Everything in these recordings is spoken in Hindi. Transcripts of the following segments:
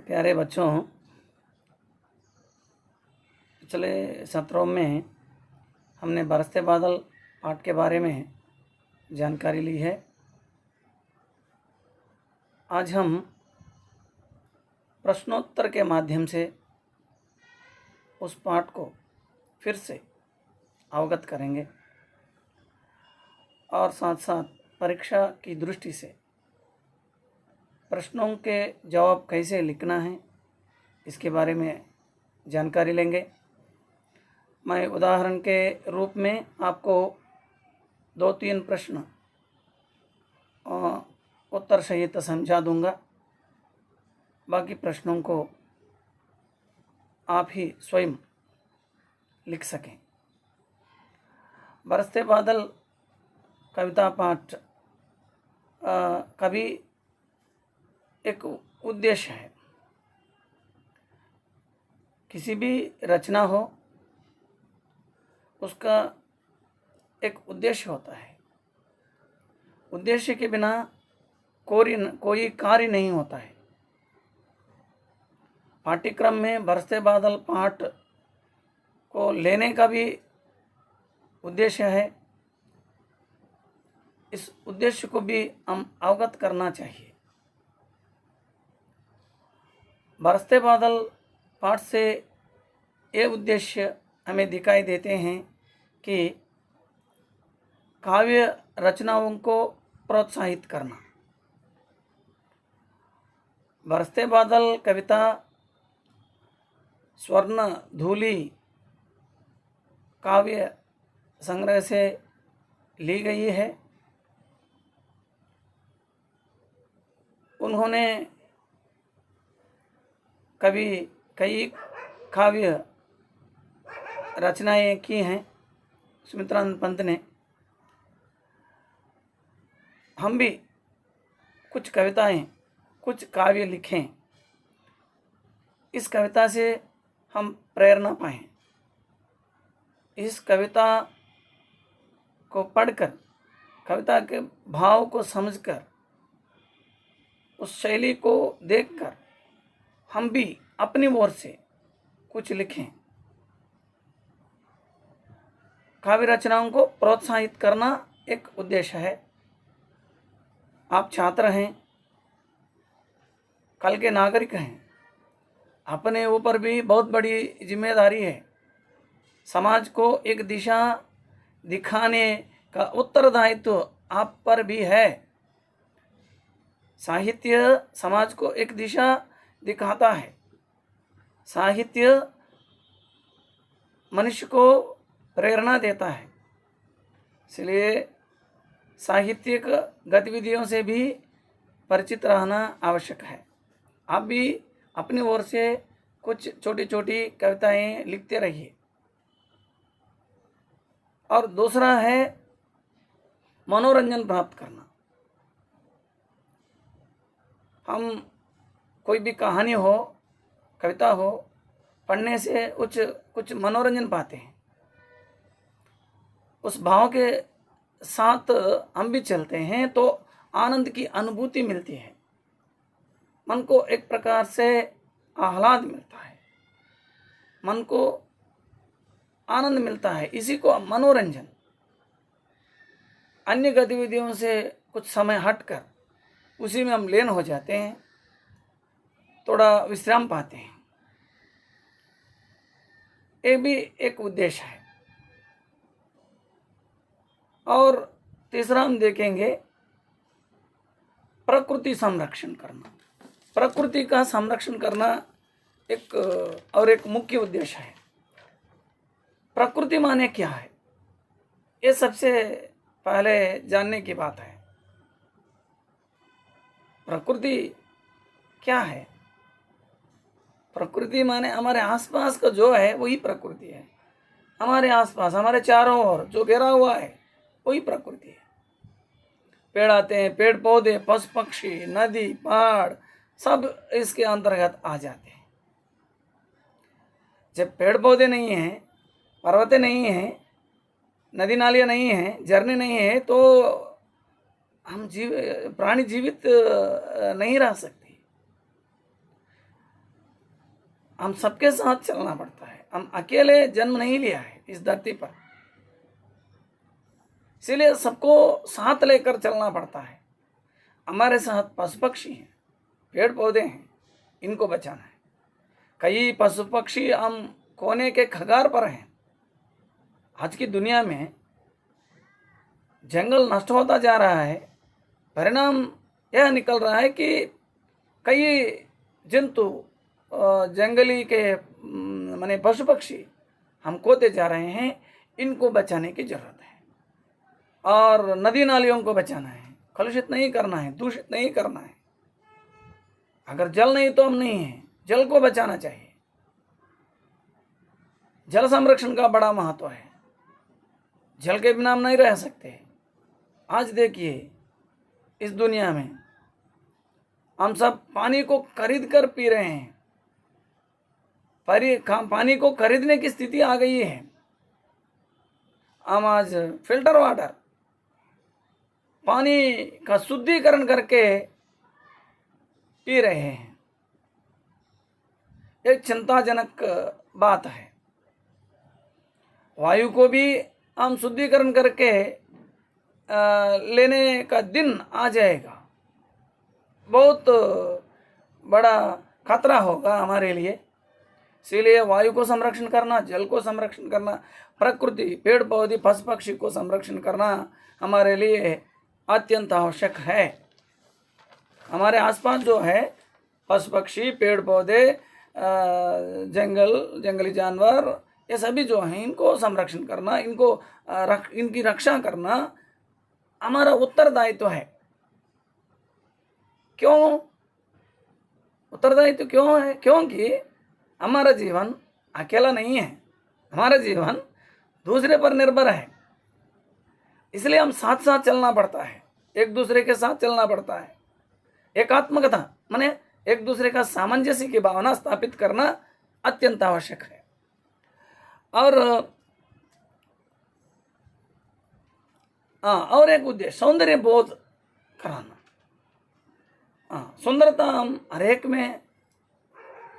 प्यारे बच्चों, पिछले सत्रों में हमने बरसते बादल पाठ के बारे में जानकारी ली है। आज हम प्रश्नोत्तर के माध्यम से उस पाठ को फिर से अवगत करेंगे और साथ साथ परीक्षा की दृष्टि से प्रश्नों के जवाब कैसे लिखना है इसके बारे में जानकारी लेंगे। मैं उदाहरण के रूप में आपको 2-3 प्रश्न उत्तर सहित समझा दूंगा। बाकी प्रश्नों को आप ही स्वयं लिख सकें। बरसते बादल कविता पाठ कभी एक उद्देश्य है। किसी भी रचना हो उसका एक उद्देश्य होता है। उद्देश्य के बिना कोई कार्य नहीं होता है। पाठ्यक्रम में बरसते बादल पाठ को लेने का भी उद्देश्य है। इस उद्देश्य को भी हम अवगत करना चाहिए। बरसते बादल पाठ से ये उद्देश्य हमें दिखाई देते हैं कि काव्य रचनाओं को प्रोत्साहित करना। बरसते बादल कविता स्वर्ण धूलि काव्य संग्रह से ली गई है। उन्होंने कई काव्य रचनाएं की हैं सुमित्रानंद पंत ने। हम भी कुछ कविताएं, कुछ काव्य लिखें, इस कविता से हम प्रेरणा पाएं। इस कविता को पढ़कर, कविता के भाव को समझकर, उस शैली को देखकर हम भी अपनी ओर से कुछ लिखें। काव्य रचनाओं को प्रोत्साहित करना एक उद्देश्य है। आप छात्र हैं, कल के नागरिक हैं। अपने ऊपर भी बहुत बड़ी जिम्मेदारी है। समाज को एक दिशा दिखाने का उत्तरदायित्व आप पर भी है। साहित्य समाज को एक दिशा दिखाता है। साहित्य मनुष्य को प्रेरणा देता है। इसलिए साहित्यिक गतिविधियों से भी परिचित रहना आवश्यक है। आप भी अपनी ओर से कुछ छोटी छोटी कविताएं लिखते रहिए। और दूसरा है मनोरंजन प्राप्त करना। हम कोई भी कहानी हो, कविता हो, पढ़ने से कुछ मनोरंजन पाते हैं। उस भाव के साथ हम भी चलते हैं तो आनंद की अनुभूति मिलती है। मन को एक प्रकार से आह्लाद मिलता है, मन को आनंद मिलता है। इसी को मनोरंजन। अन्य गतिविधियों से कुछ समय हटकर उसी में हम लीन हो जाते हैं, थोड़ा विश्राम पाते हैं। ये भी एक उद्देश्य है। और तीसरा हम देखेंगे प्रकृति संरक्षण करना। प्रकृति का संरक्षण करना एक मुख्य उद्देश्य है। प्रकृति माने क्या है, ये सबसे पहले जानने की बात है। प्रकृति क्या है? प्रकृति माने हमारे आसपास का जो है वही प्रकृति है। हमारे आसपास, हमारे चारों ओर जो घेरा हुआ है वही प्रकृति है। पेड़ आते हैं, पेड़ पौधे, पशु पक्षी, नदी, पहाड़, सब इसके अंतर्गत आ जाते हैं। जब पेड़ पौधे नहीं हैं, पर्वतें नहीं हैं, नदी नालियाँ नहीं हैं, झरने नहीं हैं, तो हम प्राणी जीवित नहीं रह सकते। हम सबके साथ चलना पड़ता है। हम अकेले जन्म नहीं लिया है इस धरती पर, इसीलिए सबको साथ लेकर चलना पड़ता है। हमारे साथ पशु पक्षी हैं, पेड़ पौधे हैं, इनको बचाना है। कई पशु पक्षी हम खोने के कगार पर हैं। आज की दुनिया में जंगल नष्ट होता जा रहा है। परिणाम यह निकल रहा है कि कई जंतु जंगली के माने पशु पक्षी हम खोते जा रहे हैं। इनको बचाने की जरूरत है और नदी नालियों को बचाना है, कलुषित नहीं करना है, दूषित नहीं करना है। अगर जल नहीं तो हम नहीं है, जल को बचाना चाहिए। जल संरक्षण का बड़ा महत्व है, जल के बिना हम नहीं रह सकते। आज देखिए इस दुनिया में हम सब पानी को खरीद कर पी रहे हैं। पानी को खरीदने की स्थिति आ गई है। हम आज फिल्टर वाटर, पानी का शुद्धिकरण करके पी रहे हैं। एक चिंताजनक बात है। वायु को भी हम शुद्धिकरण करके लेने का दिन आ जाएगा। बहुत बड़ा खतरा होगा हमारे लिए। इसीलिए वायु को संरक्षण करना, जल को संरक्षण करना, प्रकृति, पेड़ पौधे, पशु पक्षी को संरक्षण करना हमारे लिए अत्यंत आवश्यक है। हमारे आसपास जो है पशु पक्षी, पेड़ पौधे, जंगली जानवर, ये सभी जो हैं इनको संरक्षण करना, इनकी रक्षा करना हमारा उत्तरदायित्व है। क्यों उत्तरदायित्व क्यों है? क्योंकि हमारा जीवन अकेला नहीं है, हमारा जीवन दूसरे पर निर्भर है। इसलिए हम साथ साथ चलना पड़ता है, एक दूसरे के साथ चलना पड़ता है। एकात्मकता माने एक दूसरे का सामंजस्य की भावना स्थापित करना अत्यंत आवश्यक है। और एक उद्देश्य सौंदर्य बोध कराना। सुंदरता हम हरेक में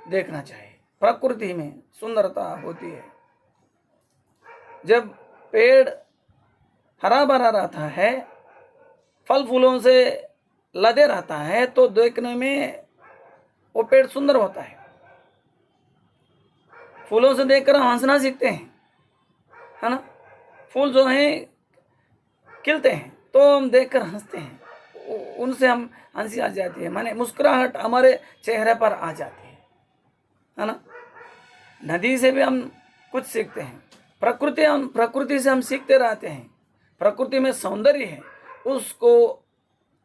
देखना चाहिए। प्रकृति में सुंदरता होती है। जब पेड़ हरा भरा रहता है, फल फूलों से लदे रहता है, तो देखने में वो पेड़ सुंदर होता है। फूलों से देखकर हम हंसना सीखते हैं, है ना। फूल जो हैं खिलते हैं तो हम देखकर हंसते हैं, उनसे हम हंसी आ जाती है, माने मुस्कुराहट हमारे चेहरे पर आ जाती है ना। नदी से भी हम कुछ सीखते हैं। प्रकृति से हम सीखते रहते हैं। प्रकृति में सौंदर्य है, उसको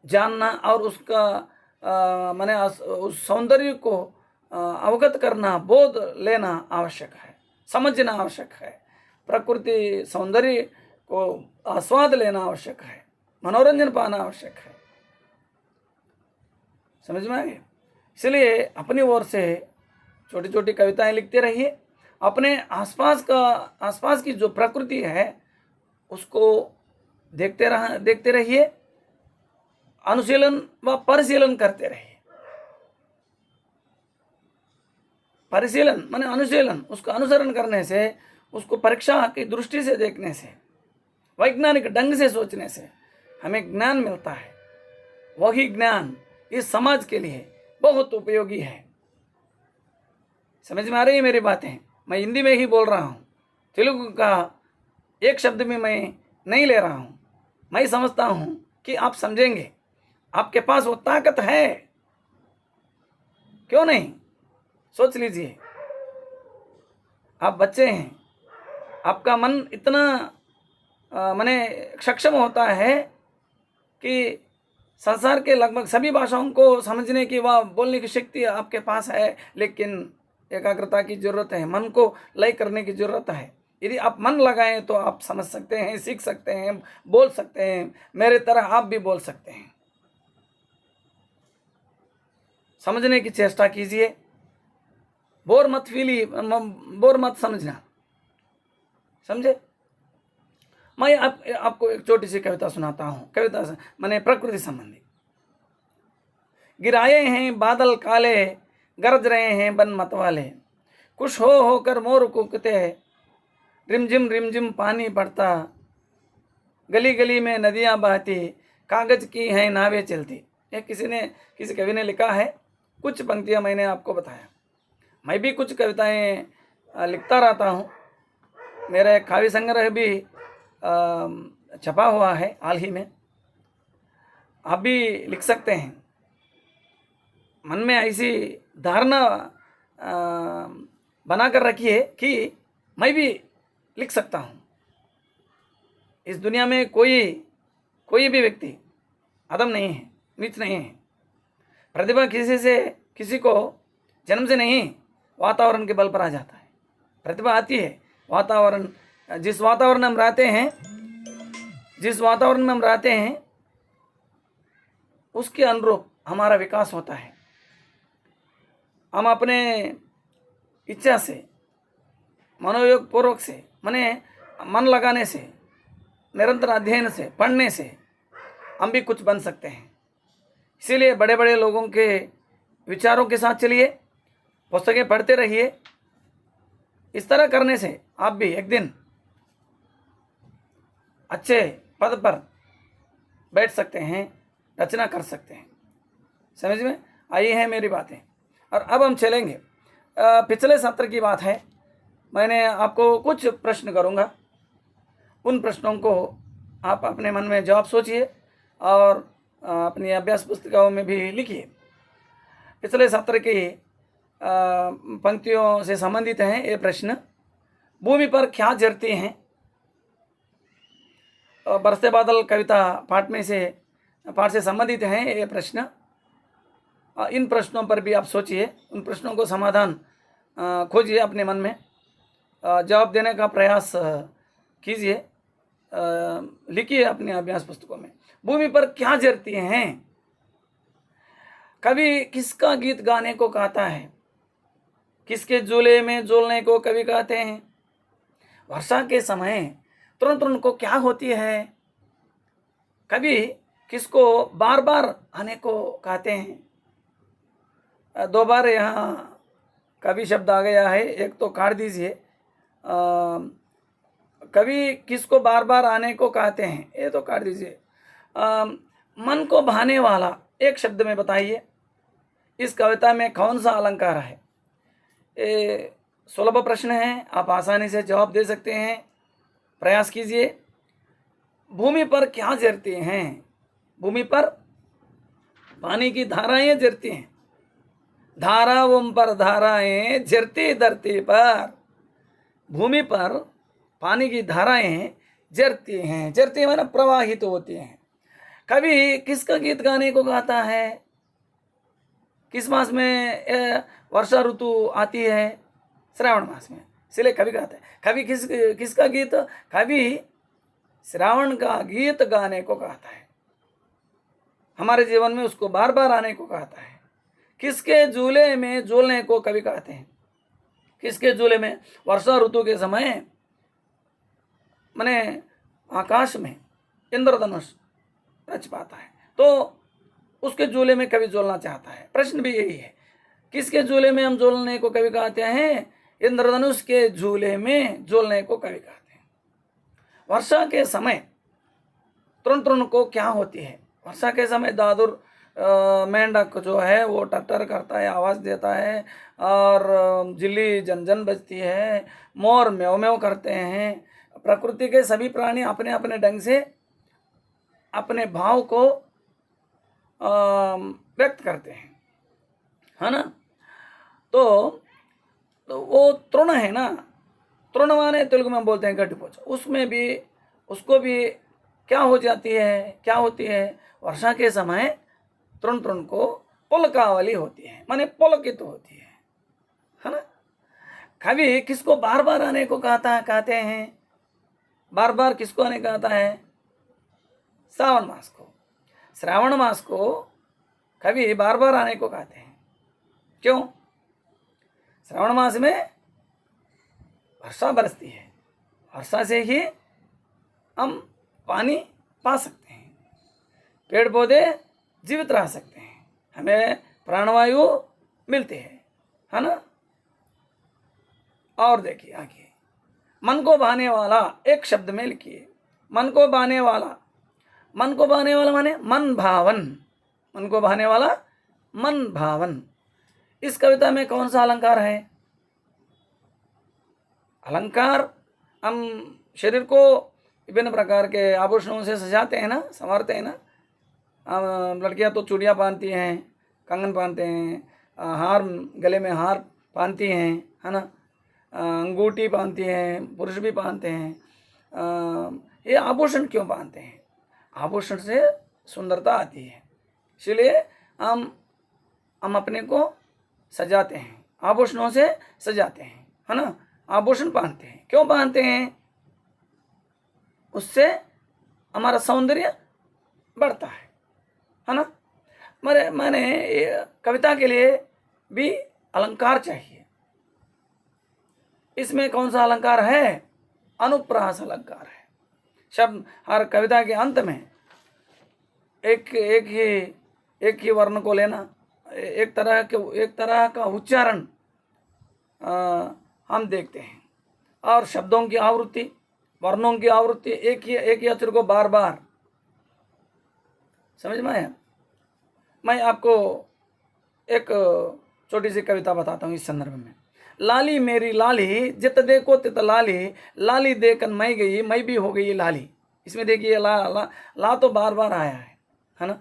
जानना और उसका माने उस सौंदर्य को अवगत करना, बोध लेना आवश्यक है, समझना आवश्यक है। प्रकृति सौंदर्य को आस्वाद लेना आवश्यक है, मनोरंजन पाना आवश्यक है। समझ में आए? इसलिए अपनी ओर से छोटी छोटी कविताएं लिखते रहिए। अपने आसपास की जो प्रकृति है उसको देखते रहिए, अनुशीलन व परिशीलन करते रहिए। परिशीलन माने अनुशीलन, उसका अनुसरण करने से, उसको परीक्षा की दृष्टि से देखने से, वैज्ञानिक ढंग से सोचने से हमें ज्ञान मिलता है। वही ज्ञान इस समाज के लिए बहुत उपयोगी है। समझ में आ रही है मेरी बातें? मैं हिंदी में ही बोल रहा हूँ, तेलुगु का एक शब्द भी मैं नहीं ले रहा हूँ। मैं समझता हूँ कि आप समझेंगे, आपके पास वो ताकत है। क्यों नहीं? सोच लीजिए, आप बच्चे हैं, आपका मन इतना माने सक्षम होता है कि संसार के लगभग सभी भाषाओं को समझने की व बोलने की शक्ति आपके पास है। लेकिन एकाग्रता की जरूरत है, मन को लय करने की जरूरत है। यदि आप मन लगाएं तो आप समझ सकते हैं, सीख सकते हैं, बोल सकते हैं। मेरे तरह आप भी बोल सकते हैं। समझने की चेष्टा कीजिए, बोर मत समझना, समझे? मैं आपको एक छोटी सी कविता सुनाता हूँ। कविता माने प्रकृति संबंधी। गिराए हैं बादल काले, गरज रहे हैं बन मतवाले, खुश हो होकर मोर कूकते, रिमझिम पानी पड़ता, गली गली में नदियां बहती, कागज की हैं नावें चलती। ये किसी कवि ने लिखा है। कुछ पंक्तियां मैंने आपको बताया। मैं भी कुछ कविताएं लिखता रहता हूँ। मेरा एक काव्य संग्रह भी छपा हुआ है हाल ही में। आप भी लिख सकते हैं। मन में ऐसी धारणा बनाकर रखिए कि मैं भी लिख सकता हूँ। इस दुनिया में कोई भी व्यक्ति अदम नहीं है, नीच नहीं है। प्रतिभा किसी को जन्म से नहीं, वातावरण के बल पर आ जाता है। प्रतिभा आती है वातावरण, जिस वातावरण में हम रहते हैं उसके अनुरूप हमारा विकास होता है। हम अपने इच्छा से, मनोयोग पूर्वक से, मन लगाने से, निरंतर अध्ययन से, पढ़ने से हम भी कुछ बन सकते हैं। इसीलिए बड़े बड़े लोगों के विचारों के साथ चलिए, पुस्तकें पढ़ते रहिए। इस तरह करने से आप भी एक दिन अच्छे पद पर बैठ सकते हैं, रचना कर सकते हैं। समझ में आई है मेरी बातें। और अब हम चलेंगे, पिछले सत्र की बात है। मैंने आपको कुछ प्रश्न करूंगा, उन प्रश्नों को आप अपने मन में जवाब सोचिए और अपनी अभ्यास पुस्तिकाओं में भी लिखिए। पिछले सत्र की पंक्तियों से संबंधित हैं ये प्रश्न। भूमि पर क्या जरती हैं? बरसते बादल कविता पाठ से संबंधित हैं ये प्रश्न। इन प्रश्नों पर भी आप सोचिए, उन प्रश्नों को समाधान खोजिए, अपने मन में जवाब देने का प्रयास कीजिए, लिखिए अपने अभ्यास पुस्तकों में। भूमि पर क्या जरती हैं? कवि किसका गीत गाने को कहता है? किसके झूले में झूलने को कवि कहते हैं? वर्षा के समय तुरंत को क्या होती है? कवि किसको बार बार आने को कहते हैं? दो बार यहाँ कवि शब्द आ गया है, एक तो काट दीजिए। कवि किसको बार बार आने को कहते हैं, ये तो काट दीजिए। मन को भाने वाला एक शब्द में बताइए, इस कविता में कौन सा अलंकार है? ये सुलभ प्रश्न है, आप आसानी से जवाब दे सकते हैं। प्रयास कीजिए। भूमि पर क्या जरती हैं? भूमि पर पानी की धाराएं जरती हैं। धाराओं पर धाराएं जरती धरती पर। भूमि पर पानी की धाराएं जरती हैं। जरती माने प्रवाहित होती हैं। कवि किसका गीत गाने को गाता है? किस मास में वर्षा ऋतु आती है? श्रावण मास में, इसलिए कवि गाता है। कवि किसका गीत? कवि श्रावण का गीत गाने को कहता है। हमारे जीवन में उसको बार बार आने को कहता है। किसके झूले में झूलने को कवि कहते हैं? किसके झूले में? वर्षा ऋतु के समय माने आकाश में इंद्रधनुष रच पाता है, तो उसके झूले में कवि झूलना चाहता है। प्रश्न भी यही है, किसके झूले में हम झूलने को कवि कहते हैं? इंद्रधनुष के झूले में झूलने को कवि कहते हैं। वर्षा के समय तुरंत को क्या होती है? वर्षा के समय दादुर मेंढक जो है वो टट्टर करता है, आवाज़ देता है, और जिल्ली जन बजती है, मोर म्याऊं म्याऊं करते हैं। प्रकृति के सभी प्राणी अपने अपने ढंग से अपने भाव को व्यक्त करते हैं, है ना? तो वो तृण है ना, तृण माने तेलुगु में बोलते हैं गड्डिपोच। उसमें भी उसको भी क्या हो जाती है, क्या होती है? वर्षा के समय तृण को पुलकावली होती है, माने पुलकित होती है ना? कवि किसको बार बार आने को कहते हैं? बार बार किसको आने कहता है? श्रावण मास को। श्रावण मास को कवि बार बार आने को कहते हैं। क्यों? श्रावण मास में वर्षा बरसती है, वर्षा से ही हम पानी पा सकते हैं, पेड़ पौधे जीवित रह सकते हैं, हमें प्राणवायु मिलती है ना? और देखिए आगे, मन को भाने वाला एक शब्द में लिखिए, मन को भाने वाला। मन को भाने वाला माने मन भावन, मन को भाने वाला मन भावन। इस कविता में कौन सा अलंकार है? अलंकार, हम शरीर को विभिन्न प्रकार के आभूषणों से सजाते हैं ना, संवारते हैं ना। लड़कियां तो चूड़ियाँ पहनती हैं, कंगन पहनते हैं, हार, गले में हार पहनती हैं, है ना, अंगूठी पहनती हैं, पुरुष भी पहनते हैं। ये आभूषण क्यों पहनते हैं? आभूषण से सुंदरता आती है, इसलिए हम अपने को सजाते हैं, आभूषणों से सजाते हैं, है ना। आभूषण पहनते हैं, क्यों पहनते हैं? उससे हमारा सौंदर्य बढ़ता है ना। मैंने कविता के लिए भी अलंकार चाहिए। इसमें कौन सा अलंकार है? अनुप्रास अलंकार है। शब्द हर कविता के अंत में एक ही वर्ण को लेना, एक तरह का उच्चारण हम देखते हैं, और शब्दों की आवृत्ति, वर्णों की आवृत्ति, एक ही अक्षर को बार बार। समझ में आया? मैं आपको एक छोटी सी कविता बताता हूँ इस संदर्भ में। लाली मेरी लाली, जित देखो तित लाली, लाली देखन मैं गई, मैं भी हो गई लाली। इसमें देखिए ला तो बार बार आया है ना।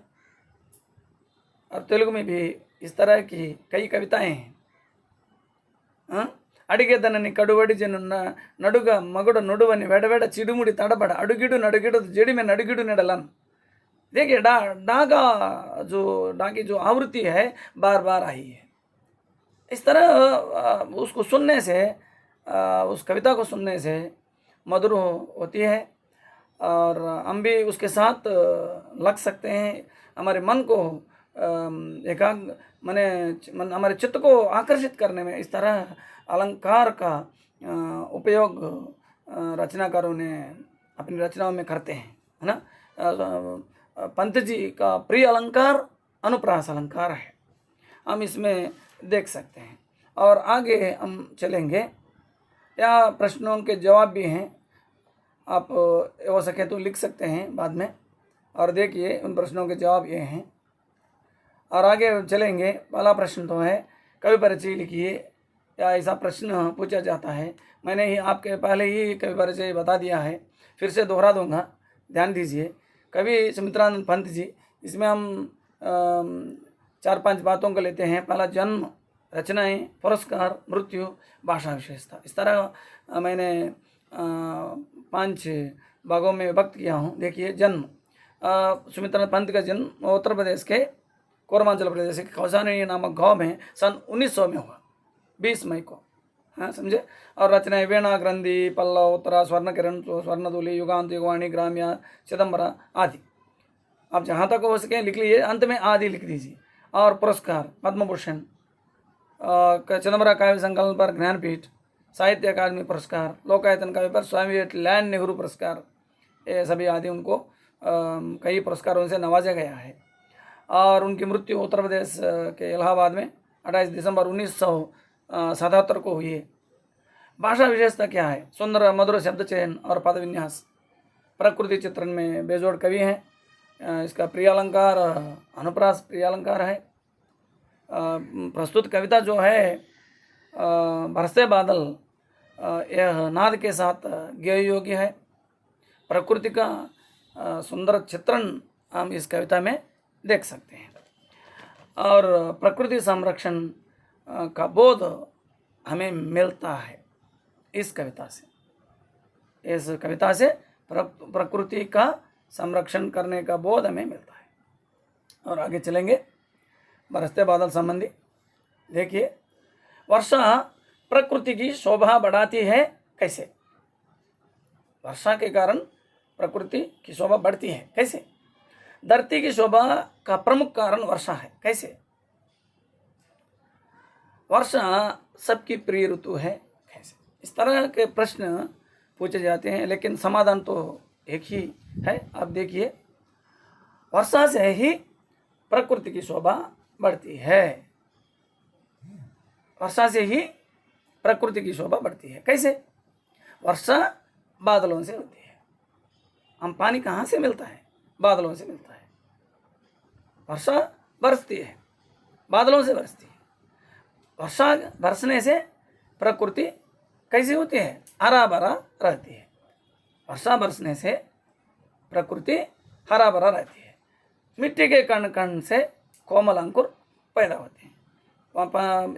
और तेलुगु में भी इस तरह की कई कविताएं हैं। अडिगेदननि कड़ुवड़ी जनु नडुग मगुड़ नुडुवनि वेडवेड चिडुमुड़ी तड़बड़ अडुगिडु नडुगिडु जेडी में नडुगिडु निडलन। देखिए डा की जो आवृत्ति है बार बार आई है। इस तरह उसको सुनने से, उस कविता को सुनने से मधुर होती है, और हम भी उसके साथ लग सकते हैं। हमारे मन को हमारे चित्त को आकर्षित करने में इस तरह अलंकार का उपयोग रचनाकारों ने अपनी रचनाओं में करते हैं, है ना। पंत जी का प्रिय अलंकार अनुप्रास अलंकार है, हम इसमें देख सकते हैं। और आगे हम चलेंगे, या प्रश्नों के जवाब भी हैं, आप हो सके तो लिख सकते हैं बाद में। और देखिए उन प्रश्नों के जवाब ये हैं, और आगे चलेंगे। पहला प्रश्न तो है कवि परिचय लिखिए, या ऐसा प्रश्न पूछा जाता है। मैंने ही आपके पहले ही कवि परिचय बता दिया है, फिर से दोहरा दूंगा, ध्यान दीजिए। कवि सुमित्रानंद पंत जी, इसमें हम 4-5 बातों को लेते हैं। पहला जन्म, रचनाएं, पुरस्कार, मृत्यु, भाषा विशेषता। इस तरह मैंने 5 भागों में विभक्त किया हूँ। देखिए, जन्म, सुमित्रानंद पंत का जन्म उत्तर प्रदेश के कोरमांचल प्रदेश के कौसानी नामक गाँव में सन 1900 में हुआ, 20 मई को, हाँ समझे। और रचनाएं वीणा, ग्रंथि, पल्लव, उत्तरा, स्वर्ण किरण, स्वर्णदूली, युगांत, युगवाणी, ग्राम्या, चिदम्बरा आदि। आप जहाँ तक हो सके लिख लीजिए, अंत में आदि लिख दीजिए। और पुरस्कार, पद्म भूषण, चिदम्बरा काव्य संकलन पर ज्ञानपीठ, साहित्य अकादमी पुरस्कार, लोकायतन काव्य पर स्वामी विवेकानंद नेहरू पुरस्कार, ये सभी आदि उनको कई पुरस्कारों से नवाजा गया है। और उनकी मृत्यु उत्तर प्रदेश के इलाहाबाद में 28 दिसंबर 1977 को हुई है। भाषा विशेषता क्या है? सुंदर मधुर शब्द चयन और पद विन्यास, प्रकृति चित्रण में बेजोड़ कवि हैं। इसका प्रिय अलंकार अनुप्रास प्रिय अलंकार है। प्रस्तुत कविता जो है बरसते बादल, यह नाद के साथ गेय योग्य है। प्रकृति का सुंदर चित्रण हम इस कविता में देख सकते हैं, और प्रकृति संरक्षण का बोध हमें मिलता है इस कविता से। इस कविता से प्रकृति का संरक्षण करने का बोध हमें मिलता है। और आगे चलेंगे बरसते बादल संबंधी। देखिए, वर्षा प्रकृति की शोभा बढ़ाती है। कैसे? वर्षा के कारण प्रकृति की शोभा बढ़ती है। कैसे? धरती की शोभा का प्रमुख कारण वर्षा है। कैसे? वर्षा सबकी प्रिय ऋतु है। कैसे? इस तरह के प्रश्न पूछे जाते हैं, लेकिन समाधान तो एक ही है। अब देखिए, वर्षा से ही प्रकृति की शोभा बढ़ती है। वर्षा से ही प्रकृति की शोभा बढ़ती है। कैसे? वर्षा बादलों से होती है। हम पानी कहाँ से मिलता है? बादलों से मिलता है। वर्षा बरसती है, बादलों से बरसती है। वर्षा बरसने से प्रकृति कैसी होती है? हरा भरा रहती है। वर्षा बरसने से प्रकृति हरा भरा रहती है। मिट्टी के कण कण से कोमल अंकुर पैदा होते हैं।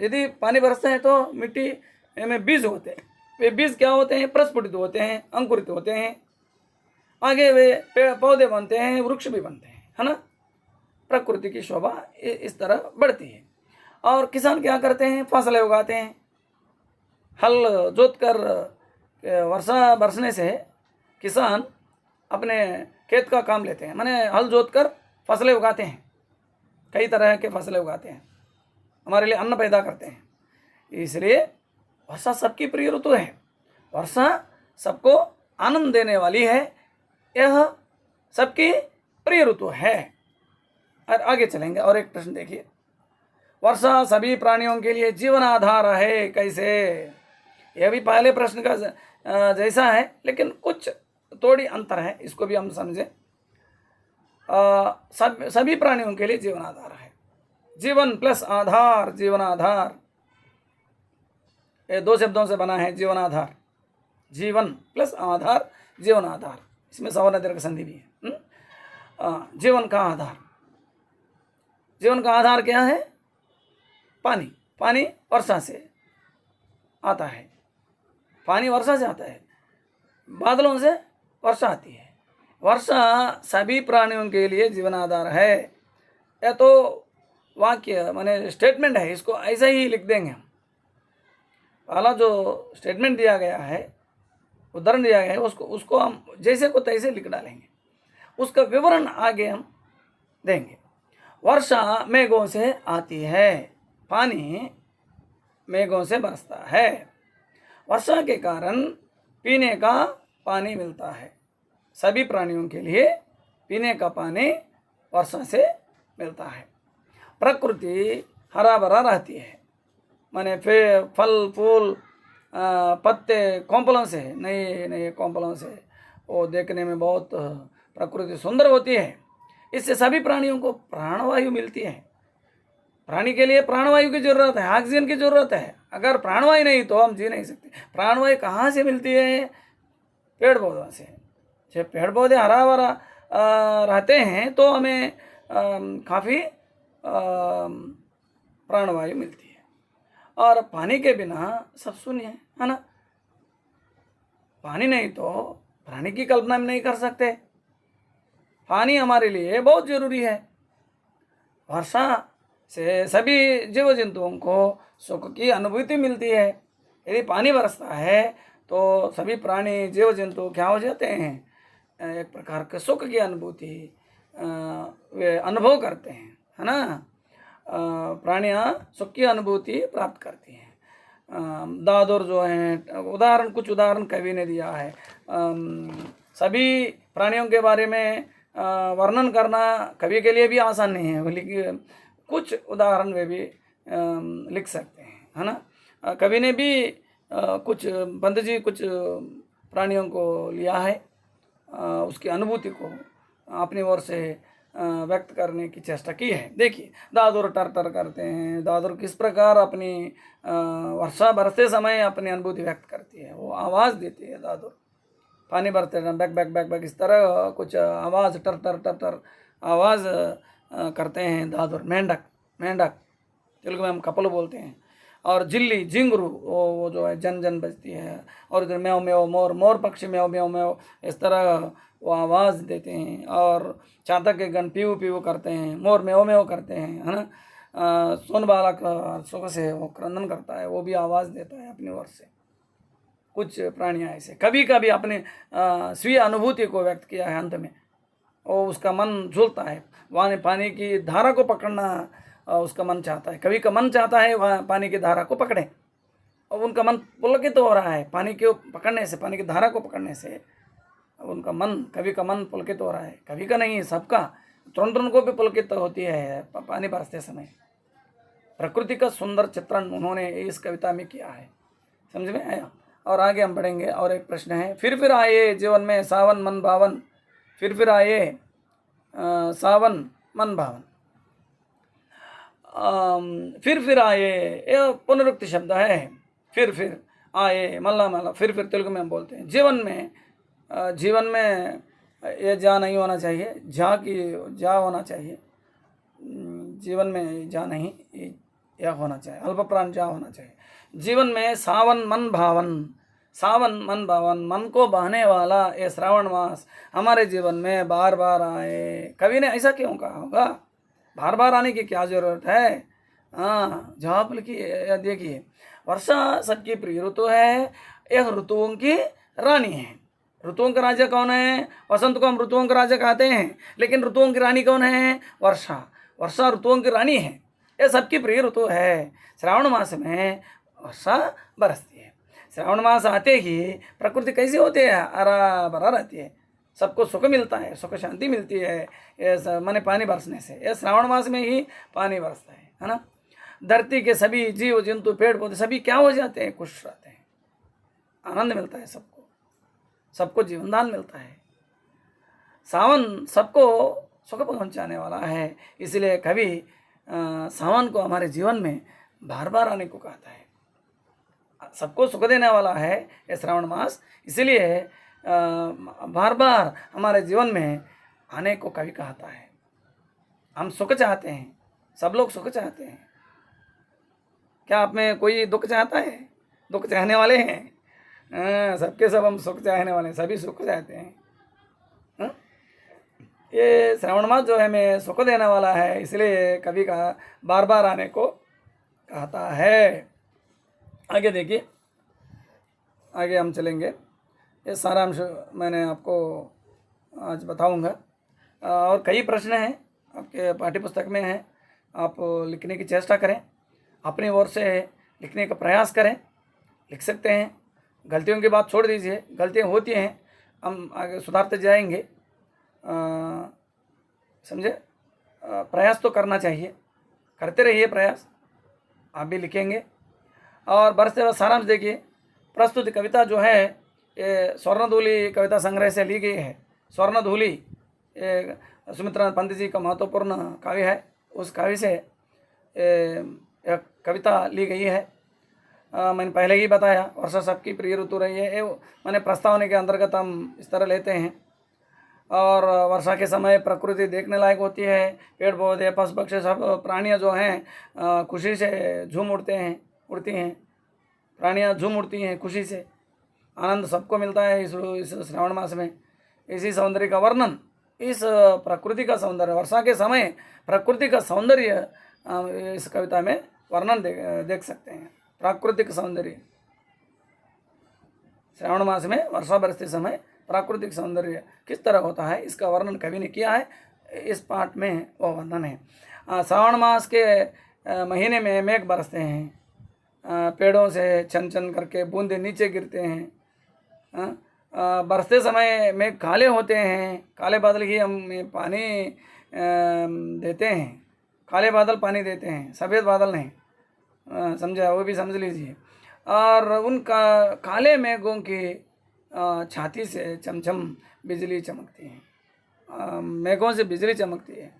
यदि पानी बरसता है तो मिट्टी में बीज होते हैं। वे बीज क्या होते हैं? प्रस्फुटित होते हैं, अंकुरित होते हैं। आगे वे पौधे बनते हैं, वृक्ष भी बनते हैं, है ना। प्रकृति की शोभा इस तरह बढ़ती है। और किसान क्या करते हैं? फसलें उगाते हैं। हल जोतकर वर्षा बरसने से किसान अपने खेत का काम लेते हैं, माने हल जोतकर फसलें उगाते हैं। कई तरह के फसलें उगाते हैं, हमारे लिए अन्न पैदा करते हैं। इसलिए वर्षा सबकी प्रिय ऋतु है। वर्षा सबको आनंद देने वाली है। यह सबकी प्रिय ऋतु है। और आगे चलेंगे और एक प्रश्न देखिए। वर्षा सभी प्राणियों के लिए जीवन आधार है, कैसे? यह भी पहले प्रश्न का जैसा है, लेकिन कुछ थोड़ी अंतर है, इसको भी हम समझें। सभी प्राणियों के लिए जीवन आधार है। जीवन प्लस आधार, जीवन आधार, ये दो शब्दों से बना है जीवन आधार। जीवन प्लस आधार, जीवन आधार, इसमें सवर्ण दीर्घ संधि भी है। जीवन का आधार, जीवन का आधार क्या है? पानी। पानी वर्षा से आता है, पानी वर्षा से आता है, बादलों से वर्षा आती है। वर्षा सभी प्राणियों के लिए जीवन आधार है। यह तो वाक्य माने स्टेटमेंट है, इसको ऐसे ही लिख देंगे हम। पहला जो स्टेटमेंट दिया गया है, उदाहरण दिया गया है, उसको हम जैसे को तैसे लिख डालेंगे। उसका विवरण आगे हम देंगे। वर्षा मेघों से आती है, पानी मेघों से बरसता है। वर्षा के कारण पीने का पानी मिलता है। सभी प्राणियों के लिए पीने का पानी वर्षा से मिलता है। प्रकृति हरा भरा रहती है, माने फल फूल पत्ते कोंपलों से, नए नए कोंपलों से, वो देखने में बहुत प्रकृति सुंदर होती है। इससे सभी प्राणियों को प्राणवायु मिलती है। प्राणी के लिए प्राणवायु की जरूरत है, ऑक्सीजन की जरूरत है। अगर प्राणवायु नहीं तो हम जी नहीं सकते। प्राणवायु कहाँ से मिलती है? पेड़ पौधों से। जब पेड़ पौधे हरा भरा रहते हैं तो हमें काफ़ी प्राणवायु मिलती है। और पानी के बिना सब शून्य है ना। पानी नहीं तो प्राणी की कल्पना में नहीं कर सकते। पानी हमारे लिए बहुत जरूरी है। वर्षा से सभी जीव जंतुओं को सुख की अनुभूति मिलती है। यदि पानी बरसता है तो सभी प्राणी जीव जंतु क्या हो जाते हैं? एक प्रकार के सुख की अनुभूति वे अनुभव करते हैं, है ना। प्राणियाँ सुख की अनुभूति प्राप्त करती हैं। दादुर जो हैं, उदाहरण कुछ उदाहरण कवि ने दिया है। सभी प्राणियों के बारे में वर्णन करना कवि के लिए भी आसान नहीं है, लेकिन कुछ उदाहरण वे भी लिख सकते हैं, है ना। कवि ने भी कुछ पंत जी कुछ प्राणियों को लिया है, उसकी अनुभूति को अपनी ओर से व्यक्त करने की चेष्टा की है। देखिए, दादुर टर टर करते हैं। दादुर किस प्रकार अपनी वर्षा बरसते समय अपनी अनुभूति व्यक्त करती है, वो आवाज़ देती है। दादुर पानी बरसते बैक बैक बैक बैक इस तरह कुछ आवाज़ टर टर टर टर आवाज़ करते हैं दादुर। मेंढक, मेंढक तेलुगु में हम कपल बोलते हैं। और जिल्ली जिंगरू वो जो है जन जन बजती है। और इधर म्याऊ म्याऊ मोर, मोर पक्षी म्याऊ म्याऊ म्याऊ इस तरह वो आवाज़ देते हैं। और चातक के गण पीऊ पीऊ करते हैं, मोर म्याऊ म्याऊ करते हैं, है ना। सोन बालक सुख से वो क्रंदन करता है, वो भी आवाज़ देता है अपनी ओर से। कुछ प्राणियाँ ऐसे कभी कभी अपने स्वीय अनुभूति को व्यक्त किया है। अंत में वो उसका मन झूलता है, वहाँ पानी की धारा को पकड़ना उसका मन चाहता है। कभी का मन चाहता है वहाँ पानी की धारा को पकड़े, और उनका मन पुलकित तो हो रहा है पानी के पकड़ने से, पानी की धारा को पकड़ने से उनका मन, कभी का मन पुलकित हो रहा है, कभी का नहीं, सबका। तुरंत को भी पुलकित होती है पानी बरसते समय। प्रकृति का सुंदर चित्रण उन्होंने इस कविता में किया है। समझ में आया। और आगे हम बढ़ेंगे। और एक प्रश्न है, फिर आए जीवन में सावन मन भावन, फिर आए सावन मन भावन। फिर आए, ये पुनरुक्ति शब्द है। फिर आए, मल्ला मल्ला, फिर तेलुगु में हम बोलते हैं। जीवन में ये जा नहीं होना चाहिए, जा होना चाहिए। जीवन में जा नहीं, यह होना चाहिए, अल्प प्राण जा होना चाहिए। जीवन में सावन मन भावन, मन को बहने वाला ये श्रावण मास हमारे जीवन में बार बार आए। कवि ने ऐसा क्यों कहा होगा? बार बार आने की क्या जरूरत है? हाँ, जवाब लिखिए। देखिए, वर्षा सबकी प्रिय ऋतु है, यह ऋतुओं की रानी है। ऋतुओं का राजा कौन है? वसंत को हम ऋतुओं का राजा कहते हैं, लेकिन ऋतुओं की रानी कौन है? वर्षा ऋतुओं की रानी है। यह सबकी प्रिय ऋतु है। श्रावण मास में वर्षा बरसती है। श्रावण मास आते ही प्रकृति कैसी होती है? हरा भरा रहती है, सबको सुख मिलता है, सुख शांति मिलती है। ये माने पानी बरसने से, यह श्रावण मास में ही पानी बरसता है ना। धरती के सभी जीव जंतु पेड़ पौधे सभी क्या हो जाते हैं? खुश रहते हैं, आनंद मिलता है, सबको जीवनदान मिलता है। सावन सबको सुख पहुंचाने वाला है, इसलिए कवि सावन को हमारे जीवन में बार बार आने को कहता है। सबको सुख देने वाला है ये श्रावण मास, इसलिए बार बार हमारे जीवन में आने को कवि कहता है। हम सुख चाहते हैं, सब लोग सुख चाहते हैं। क्या आप में कोई दुख चाहता है? दुख चाहने वाले हैं? सबके सब हम सुख चाहने वाले हैं, सभी सुख चाहते हैं। ये श्रावण मास जो है हमें सुख देने वाला है, इसलिए कवि का बार बार आने को कहता है। आगे देखिए, आगे हम चलेंगे। ये सारांश मैंने आपको आज बताऊंगा। और कई प्रश्न हैं आपके पाठ्यपुस्तक में हैं, आप लिखने की चेष्टा करें, अपनी ओर से लिखने का प्रयास करें, लिख सकते हैं। गलतियों की बात छोड़ दीजिए, गलतियाँ होती हैं, हम आगे सुधारते जाएंगे। समझे? प्रयास तो करना चाहिए, करते रहिए प्रयास, आप भी लिखेंगे। और बरसते हुए सारांश देखिए। प्रस्तुत कविता जो है ये स्वर्णधूली कविता संग्रह से ली गई है। स्वर्णधूली ये सुमित्रा पंत जी का महत्वपूर्ण काव्य है, उस काव्य से एक कविता ली गई है। मैंने पहले ही बताया, वर्षा सबकी प्रिय ऋतु रही है। मैंने प्रस्तावना के अंतर्गत हम इस तरह लेते हैं। और वर्षा के समय प्रकृति देखने लायक होती है। पेड़ पौधे पशु पक्षी सब प्राणियाँ जो हैं खुशी से झूम उठती हैं। प्राणियाँ झूम उठती हैं खुशी से, आनंद सबको मिलता है इस श्रावण मास में। इसी सौंदर्य का वर्णन, इस प्रकृति का सौंदर्य, वर्षा के समय प्रकृति का सौंदर्य इस कविता में वर्णन देख सकते हैं। प्राकृतिक सौंदर्य, श्रावण मास में वर्षा बरसते समय प्राकृतिक सौंदर्य किस तरह होता है, इसका वर्णन कवि ने किया है। इस पाठ में वो वर्णन है। श्रावण मास के महीने में मेघ बरसते हैं, पेड़ों से छन छन करके बूंदे नीचे गिरते हैं। बरसते समय मेघ काले होते हैं, काले बादल ही हमें पानी देते हैं। काले बादल पानी देते हैं, सफ़ेद बादल नहीं। समझा? वो भी समझ लीजिए। और उनका काले मेघों की छाती से चमचम बिजली चमकती है, मेघों से बिजली चमकती है।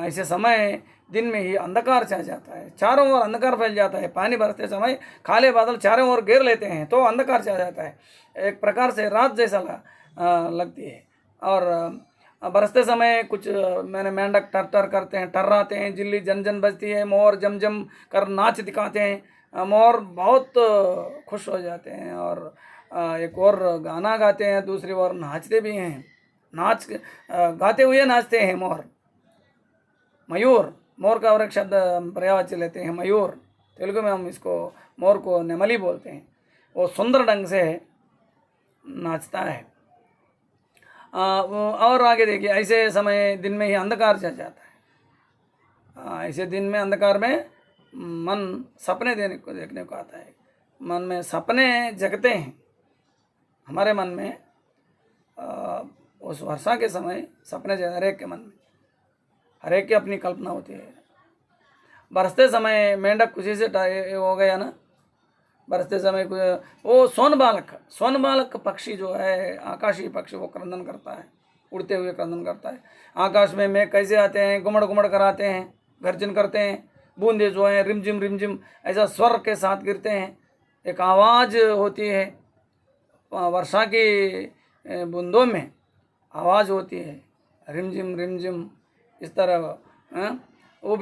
ऐसे समय दिन में ही अंधकार छा जाता है, चारों ओर अंधकार फैल जाता है। पानी बरसते समय काले बादल चारों ओर घेर लेते हैं तो अंधकार छा जाता है, एक प्रकार से रात जैसा लगती है। और बरसते समय कुछ मैंने मेंढक टर करते हैं, टर्राते हैं, जिल्ली जन जन बजती है, मोर जम जम कर नाच दिखाते हैं। मोर बहुत खुश हो जाते हैं और एक और गाना गाते हैं, दूसरी ओर नाचते भी हैं। गाते हुए नाचते हैं मोर। मयूर, मोर का और एक शब्द पर्यायवाची लेते हैं मयूर, तेलुगु में हम इसको मोर को नेमली बोलते हैं। वो सुंदर ढंग से नाचता है। और आगे देखिए, ऐसे समय दिन में ही अंधकार छा जाता है। ऐसे दिन में अंधकार में मन सपने देखने को आता है। मन में सपने जगते हैं, हमारे मन में उस वर्षा के समय सपने हरेक के मन में, हरेक की अपनी कल्पना होती है। बरसते समय मेंढक खुशी से हो गया ना, बरसते समय वो सोनबालक पक्षी जो है, आकाशीय पक्षी, वो क्रंदन करता है, उड़ते हुए क्रंदन करता है। आकाश में मेघ कैसे आते हैं, गुमड़ गुमड़ कर आते हैं, गर्जन करते हैं, बूंदे जो हैं रिमझिम ऐसा स्वर के साथ गिरते हैं, एक आवाज़ होती है, वर्षा की बूंदों में आवाज़ होती है, रिमझिम इस तरह। वो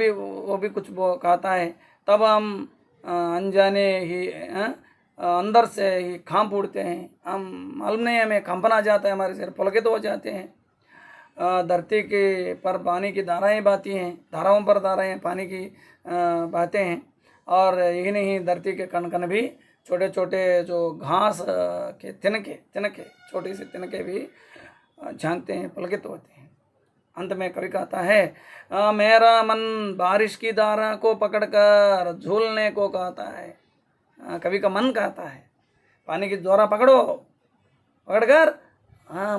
भी कुछ वो कहता है। तब हम अनजाने ही अंदर से ही कांप उठते हैं, हम मालूम नहीं, हमें कंपन आ जाता है, हमारे सिर पुलकित हो जाते हैं। धरती के पर पानी की धाराएं बहती हैं, धाराओं पर धाराएं पानी की बहते हैं। और यही नहीं, धरती के कण कण भी छोटे छोटे जो घास के तिनके छोटे से तिनके भी झांकते हैं, पुलकित होते हैं। अंत में कवि कहता है, मेरा मन बारिश की धारा को पकड़कर झूलने को कहता है। कवि का मन कहता है, पानी की धारा पकड़कर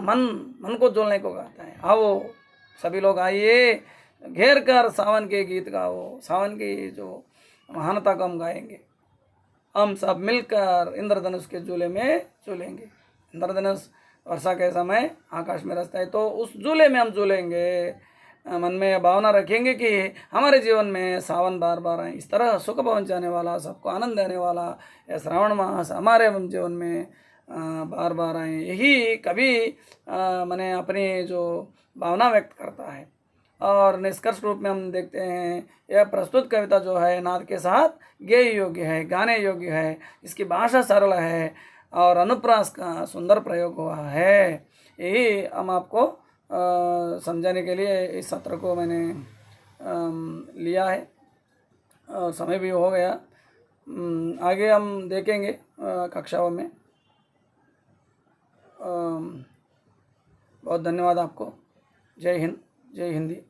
मन को झूलने को कहता है। आओ सभी लोग आइए, घेर कर सावन के गीत गाओ, सावन की जो महानता को हम गाएंगे। हम सब मिलकर इंद्रधनुष के झूले में झूलेंगे। इंद्रधनुष वर्षा के समय आकाश में रचता है, तो उस झूले में हम झूलेंगे। मन में भावना रखेंगे कि हमारे जीवन में सावन बार बार आए, इस तरह सुख पहुंचाने वाला, सबको आनंद देने वाला यह श्रावण मास हमारे जीवन में बार बार आए। यही कवि मैंने अपनी जो भावना व्यक्त करता है। और निष्कर्ष रूप में हम देखते हैं, यह प्रस्तुत कविता जो है नाद के साथ गेय योग्य है, गाने योग्य है, इसकी भाषा सरल है और अनुप्रास का सुंदर प्रयोग हुआ है। यही हम आपको समझाने के लिए इस सत्र को मैंने लिया है। समय भी हो गया, आगे हम देखेंगे कक्षाओं में। बहुत धन्यवाद आपको। जय हिंद, जय हिंदी।